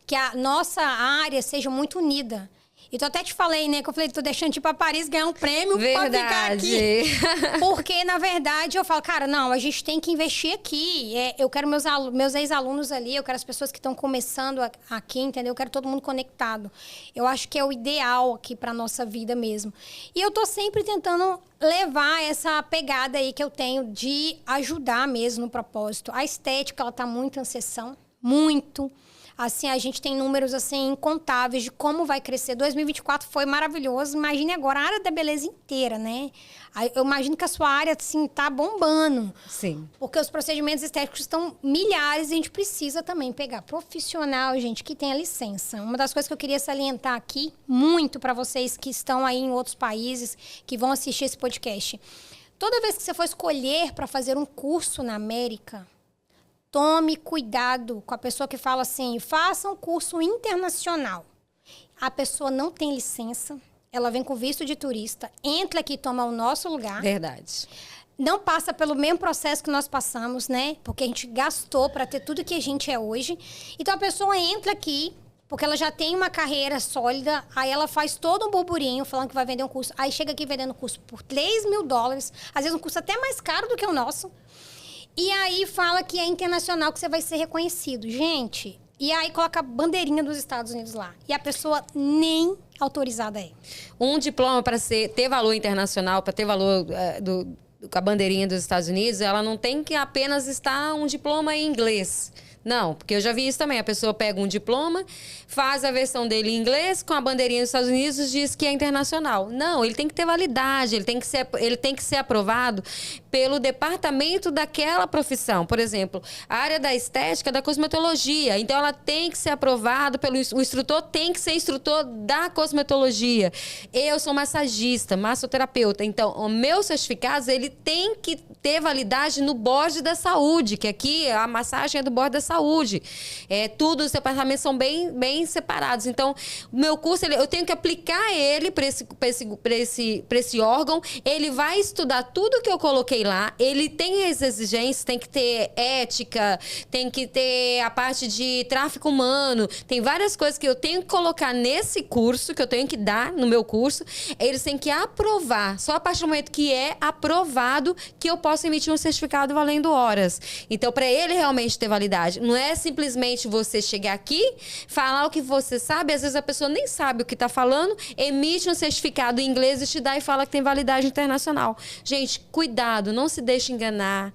Que a nossa área seja muito unida. E tu até te falei, né? Que eu falei, tô deixando de ir pra Paris ganhar um prêmio pra ficar aqui. Porque, na verdade, eu falo, cara, não, a gente tem que investir aqui. Eu quero meus ex-alunos ali, eu quero as pessoas que estão começando aqui, entendeu? Eu quero todo mundo conectado. Eu acho que é o ideal aqui pra nossa vida mesmo. E eu tô sempre tentando levar essa pegada aí que eu tenho de ajudar mesmo no propósito. A estética, ela tá muito em ascensão. Muito. Assim, a gente tem números, assim, incontáveis de como vai crescer. 2024 foi maravilhoso. Imagine agora a área da beleza inteira, né? Eu imagino que a sua área, assim, tá bombando. Sim. Porque os procedimentos estéticos estão milhares e a gente precisa também pegar profissional, gente, que tenha licença. Uma das coisas que eu queria salientar aqui, muito para vocês que estão aí em outros países, que vão assistir esse podcast. Toda vez que você for escolher para fazer um curso na América... Tome cuidado com a pessoa que fala assim, faça um curso internacional. A pessoa não tem licença, ela vem com visto de turista, entra aqui e toma o nosso lugar. Verdade. Não passa pelo mesmo processo que nós passamos, né? Porque a gente gastou para ter tudo que a gente é hoje. Então, a pessoa entra aqui, porque ela já tem uma carreira sólida, aí ela faz todo um burburinho falando que vai vender um curso. Aí chega aqui vendendo curso por $3.000, às vezes um curso até mais caro do que o nosso. E aí fala que é internacional, que você vai ser reconhecido. Gente, e aí coloca a bandeirinha dos Estados Unidos lá. E a pessoa nem autorizada é. Um diploma para ter valor internacional, para ter valor com a bandeirinha dos Estados Unidos, ela não tem que apenas estar um diploma em inglês. Não, porque eu já vi isso também. A pessoa pega um diploma, faz a versão dele em inglês, com a bandeirinha dos Estados Unidos, diz que é internacional. Não, ele tem que ter validade, ele tem que ser aprovado pelo departamento daquela profissão. Por exemplo, a área da estética, da cosmetologia. Então, ela tem que ser aprovada pelo... O instrutor tem que ser instrutor da cosmetologia. Eu sou massagista, massoterapeuta. Então, os meus certificados, ele tem que ter validade no board da saúde, que aqui a massagem é do board da saúde. Tudo, os departamentos são bem separados. Então, o meu curso, eu tenho que aplicar ele para esse órgão. Ele vai estudar tudo que eu coloquei lá. Ele tem as exigências, tem que ter ética, tem que ter a parte de tráfico humano. Tem várias coisas que eu tenho que colocar nesse curso, que eu tenho que dar no meu curso. Eles têm que aprovar. Só a partir do momento que é aprovado que eu posso emitir um certificado valendo horas. Então, para ele realmente ter validade, não é simplesmente você chegar aqui, falar o que você sabe, às vezes a pessoa nem sabe o que está falando, emite um certificado em inglês e te dá e fala que tem validade internacional. Gente, cuidado, não se deixe enganar.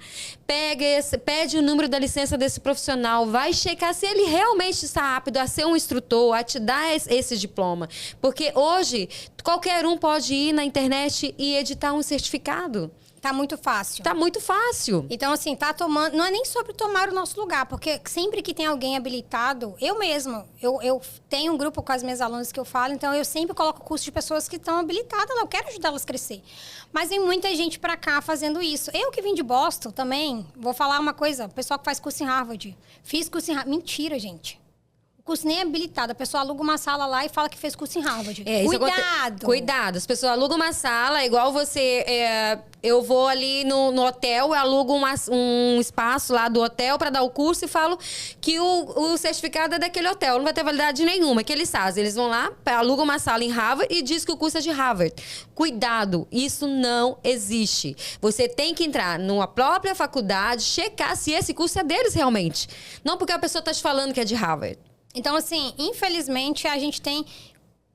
Pede o número da licença desse profissional, vai checar se ele realmente está apto a ser um instrutor, a te dar esse diploma. Porque hoje, qualquer um pode ir na internet e editar um certificado. Tá muito fácil. Tá muito fácil. Então, assim, tá tomando... Não é nem sobre tomar o nosso lugar, porque sempre que tem alguém habilitado, eu mesma, eu tenho um grupo com as minhas alunas que eu falo, então eu sempre coloco curso de pessoas que estão habilitadas, eu quero ajudá-las a crescer. Mas tem muita gente pra cá fazendo isso. Eu que vim de Boston também, vou falar uma coisa, o pessoal que faz curso em Harvard. Fiz curso em Harvard. Mentira, gente. Curso nem é habilitado. A pessoa aluga uma sala lá e fala que fez curso em Harvard. Cuidado! Cuidado. As pessoas alugam uma sala, igual você... eu vou ali no hotel, eu alugo um espaço lá do hotel para dar o curso e falo que o certificado é daquele hotel. Não vai ter validade nenhuma. O que eles fazem? Eles vão lá, alugam uma sala em Harvard e diz que o curso é de Harvard. Cuidado. Isso não existe. Você tem que entrar numa própria faculdade, checar se esse curso é deles realmente. Não porque a pessoa está te falando que é de Harvard. Então, assim, infelizmente, a gente tem,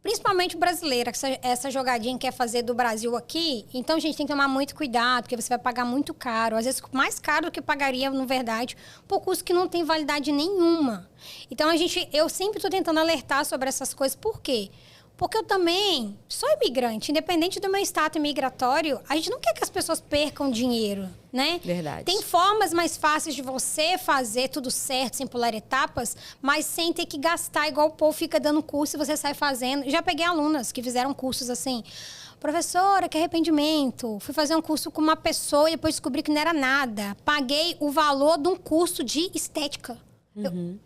principalmente brasileira, essa jogadinha que quer fazer do Brasil aqui. Então, a gente tem que tomar muito cuidado, porque você vai pagar muito caro. Às vezes, mais caro do que pagaria, na verdade, por curso que não tem validade nenhuma. Então, eu sempre estou tentando alertar sobre essas coisas. Por quê? Porque eu também sou imigrante, independente do meu status imigratório, a gente não quer que as pessoas percam dinheiro, né? Verdade. Tem formas mais fáceis de você fazer tudo certo, sem pular etapas, mas sem ter que gastar, igual o povo fica dando curso e você sai fazendo. Já peguei alunas que fizeram cursos assim, professora, que arrependimento. Fui fazer um curso com uma pessoa e depois descobri que não era nada. Paguei o valor de um curso de estética.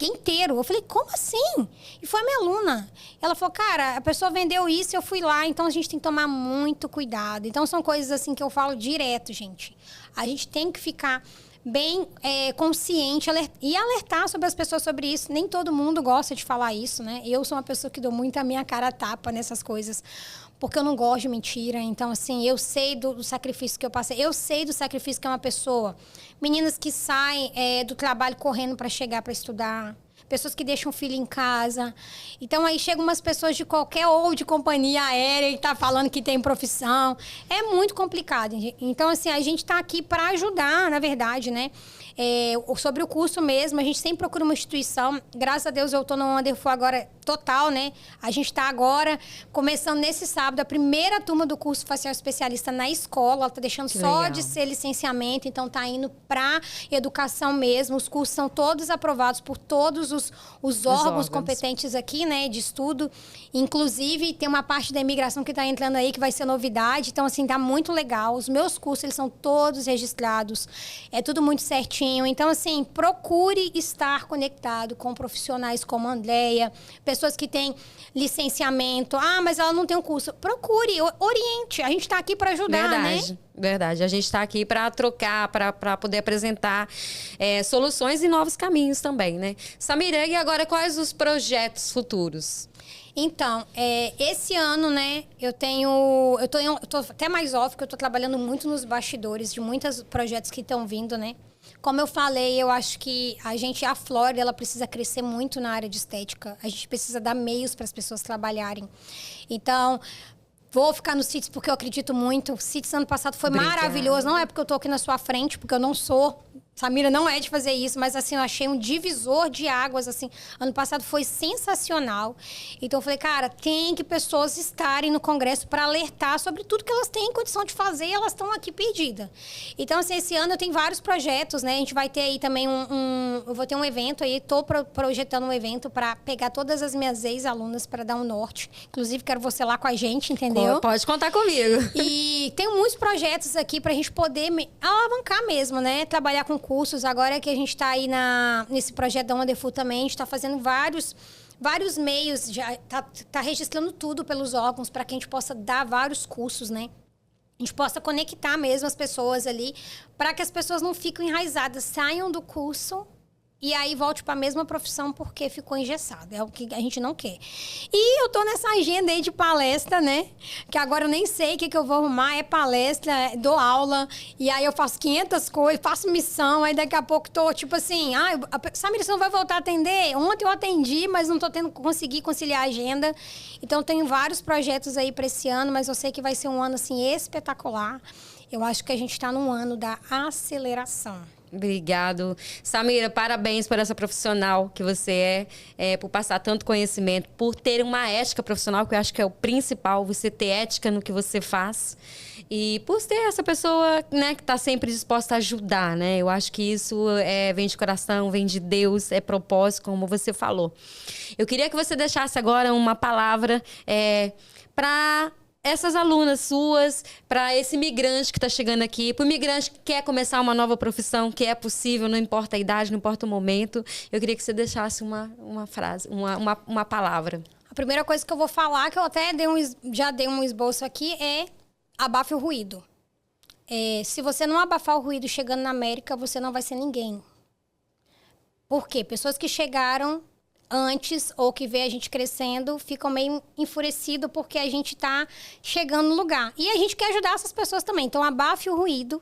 Inteiro. Eu falei, como assim? E foi a minha aluna. Ela falou, cara, a pessoa vendeu isso e eu fui lá, então a gente tem que tomar muito cuidado. Então são coisas assim que eu falo direto, gente. A gente tem que ficar bem consciente e alertar sobre as pessoas sobre isso. Nem todo mundo gosta de falar isso, né? Eu sou uma pessoa que dou muito a minha cara a tapa nessas coisas, porque eu não gosto de mentira. Então, assim, eu sei do sacrifício que eu passei. Eu sei do sacrifício que é uma pessoa. Meninas que saem do trabalho correndo para chegar para estudar. Pessoas que deixam o filho em casa. Então, aí chegam umas pessoas de qualquer ou de companhia aérea e tá falando que tem profissão. É muito complicado. Então, assim, a gente tá aqui para ajudar, na verdade, né? Sobre o curso mesmo, a gente sempre procura uma instituição. Graças a Deus, eu tô no Wonderful agora total, né? A gente tá agora começando nesse sábado a primeira turma do curso facial especialista na escola. Ela tá deixando que só legal. de ser licenciamento, então tá indo pra educação mesmo. Os cursos são todos aprovados por todos os órgãos competentes aqui, né, de estudo. Inclusive, tem uma parte da imigração que tá entrando aí, que vai ser novidade. Então, assim, tá muito legal. Os meus cursos, eles são todos registrados. É tudo muito certinho. Então, assim, procure estar conectado com profissionais como a Andréia, pessoas que têm licenciamento. Ah, mas ela não tem um curso. Procure, oriente. A gente está aqui para ajudar, Verdade. né? Verdade. A gente está aqui para trocar, para poder apresentar soluções e novos caminhos também, né? Samira, e agora quais os projetos futuros? Então, esse ano, né, eu tô até mais off, porque eu tô trabalhando muito nos bastidores de muitos projetos que estão vindo, né? Como eu falei, eu acho que a Flórida, ela precisa crescer muito na área de estética. A gente precisa dar meios para as pessoas trabalharem. Então, vou ficar no CITES porque eu acredito muito. O CITES ano passado foi maravilhoso. Não é porque eu tô aqui na sua frente, porque eu não sou. Samira não é de fazer isso, mas assim, eu achei um divisor de águas, assim. Ano passado foi sensacional. Então eu falei, cara, tem que pessoas estarem no Congresso para alertar sobre tudo que elas têm condição de fazer e elas estão aqui perdidas. Então, assim, esse ano eu tenho vários projetos, né? A gente vai ter aí também eu vou ter um evento aí, tô projetando um evento para pegar todas as minhas ex-alunas para dar um norte. Inclusive, quero você lá com a gente, entendeu? Pode contar comigo. E tem muitos projetos aqui pra gente poder alavancar mesmo, né? Trabalhar com cursos. Agora que a gente tá aí nesse projeto da Wonderful também, a gente tá fazendo vários meios, já tá registrando tudo pelos órgãos para que a gente possa dar vários cursos, né? A gente possa conectar mesmo as pessoas ali, para que as pessoas não fiquem enraizadas, saiam do curso e aí volte para a mesma profissão porque ficou engessado. É o que a gente não quer. E eu tô nessa agenda aí de palestra, né? Que agora eu nem sei o que eu vou arrumar. É palestra, dou aula. E aí eu faço 500 coisas, faço missão. Aí daqui a pouco tô tipo assim... Samira, você não vai voltar a atender? Ontem eu atendi, mas não tô consegui conciliar a agenda. Então tenho vários projetos aí para esse ano, mas eu sei que vai ser um ano assim espetacular. Eu acho que a gente tá num ano da aceleração. Obrigado. Samira, parabéns por essa profissional que você por passar tanto conhecimento, por ter uma ética profissional, que eu acho que é o principal, você ter ética no que você faz. E por ser essa pessoa, né, que está sempre disposta a ajudar, né? Eu acho que isso vem de coração, vem de Deus, é propósito, como você falou. Eu queria que você deixasse agora uma palavra para essas alunas suas, para esse migrante que está chegando aqui, para o migrante que quer começar uma nova profissão, que é possível, não importa a idade, não importa o momento. Eu queria que você deixasse uma frase, uma palavra. A primeira coisa que eu vou falar, que eu até já dei um esboço aqui, é abafe o ruído. Se você não abafar o ruído chegando na América, você não vai ser ninguém. Por quê? Pessoas que chegaram antes ou que vê a gente crescendo ficam meio enfurecidos porque a gente tá chegando no lugar. E a gente quer ajudar essas pessoas também. Então, abafe o ruído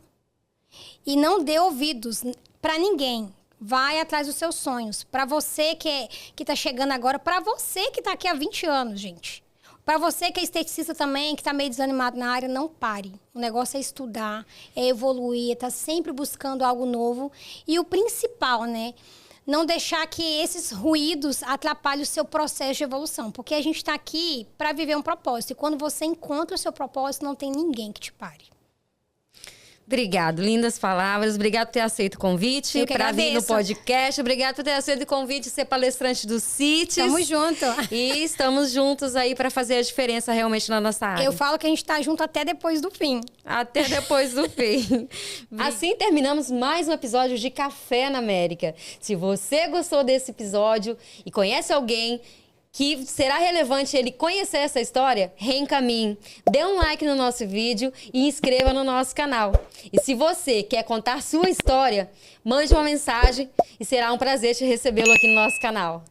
e não dê ouvidos para ninguém. Vai atrás dos seus sonhos. Para você que tá chegando agora, para você que tá aqui há 20 anos, gente. Para você que é esteticista também, que tá meio desanimado na área, não pare. O negócio é estudar, é evoluir, é tá sempre buscando algo novo. E o principal, né? não deixar que esses ruídos atrapalhem o seu processo de evolução. Porque a gente está aqui para viver um propósito. E quando você encontra o seu propósito, não tem ninguém que te pare. Obrigado, lindas palavras. Obrigado por ter aceito o convite para vir no podcast. Obrigado por ter aceito o convite de ser palestrante do CITES. Estamos juntos. E estamos juntos aí para fazer a diferença realmente na nossa área. Eu falo que a gente está junto até depois do fim. Até depois do fim. Assim terminamos mais um episódio de Café na América. Se você gostou desse episódio e conhece alguém que será relevante ele conhecer essa história, reencaminhe, dê um like no nosso vídeo e inscreva no nosso canal. E se você quer contar sua história, mande uma mensagem e será um prazer te recebê-lo aqui no nosso canal.